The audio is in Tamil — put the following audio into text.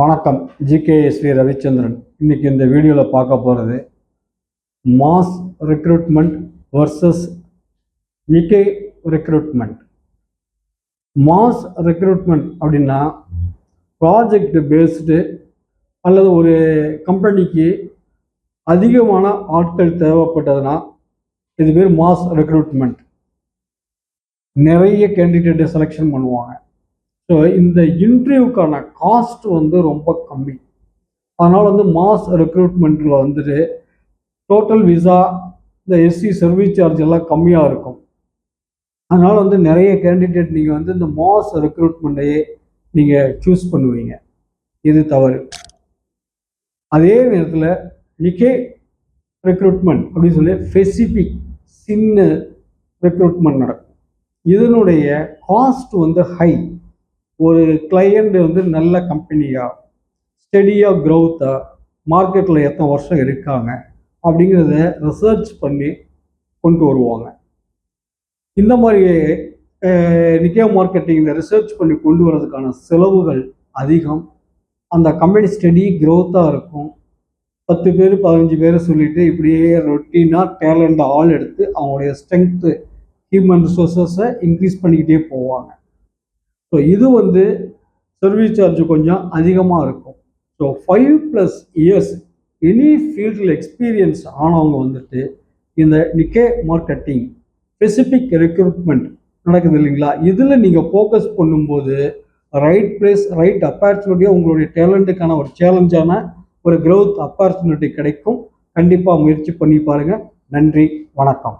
வணக்கம். ஜிகேஎஸ்வி ரவிச்சந்திரன். இன்னைக்கு இந்த வீடியோவில் பார்க்க போகிறது mass recruitment versus நிக்கே recruitment. Mass recruitment அப்படின்னா ப்ராஜெக்ட் பேஸ்டு அல்லது ஒரு கம்பெனிக்கு அதிகமான ஆட்கள் தேவைப்பட்டதுன்னா இது பேர் மாஸ் ரெக்ரூட்மெண்ட். நிறைய கேண்டிடேட்டை செலெக்ஷன் பண்ணுவாங்க. ஸோ இந்த இன்டர்வியூக்கான காஸ்ட் ரொம்ப கம்மி. அதனால் மாஸ் ரெக்ரூட்மெண்ட்டில் டோட்டல் விசா, இந்த எஸ்சி சர்வீஸ் சார்ஜ் எல்லாம் கம்மியாக இருக்கும். அதனால் நிறைய கேண்டிடேட் நீங்கள் இந்த மாஸ் ரெக்ரூட்மெண்ட்டையே நீங்கள் சூஸ் பண்ணுவீங்க. இது தவறு. அதே நேரத்தில் நிக்கே ரெக்ரூட்மெண்ட் அப்படின்னு சொல்லி ஸ்பெசிஃபிக் சின்ன ரெக்ரூட்மெண்ட் நடக்கும். இதனுடைய காஸ்ட் ஹை. ஒரு கிளையண்ட் நல்ல கம்பெனியா, ஸ்டெடியாக க்ரோத்தாக, மார்க்கெட்டில் எத்தனை வருஷம் இருக்காங்க அப்படிங்கிறத ரிசர்ச் பண்ணி கொண்டு வருவாங்க. இந்த மாதிரி நிக்கே மார்க்கெட்டிங் இந்த ரிசர்ச் பண்ணி கொண்டு வரதுக்கான செலவுகள் அதிகம். அந்த கம்பெனி ஸ்டெடி க்ரோத்தாக இருக்கும். 10 பேர் 15 பேரை சொல்லிட்டு இப்படியே ரொட்டீனாக டேலண்ட் ஆள் எடுத்து அவங்களுடைய ஸ்ட்ரென்த்து, ஹியூமன் ரிசோர்ஸஸை இன்க்ரீஸ் பண்ணிக்கிட்டே போவாங்க. ஸோ இது சர்வீஸ் சார்ஜ் கொஞ்சம் அதிகமாக இருக்கும். ஸோ 5+ இயர்ஸ் எனி ஃபீல்டில் எக்ஸ்பீரியன்ஸ் ஆனவங்க இந்த நிக்கே மார்க்கெட்டிங் ஸ்பெசிஃபிக் ரெக்ரூட்மெண்ட் நடக்குது இல்லைங்களா, இதில் நீங்கள் ஃபோக்கஸ் பண்ணும்போது ரைட் பிளேஸ், ரைட் ஆப்பர்ச்சுனிட்டியாக உங்களுடைய டேலண்ட்டுக்கான ஒரு சேலஞ்சான ஒரு க்ரோத் ஆப்பர்ச்சுனிட்டி கிடைக்கும். கண்டிப்பாக முயற்சி பண்ணி பாருங்கள். நன்றி, வணக்கம்.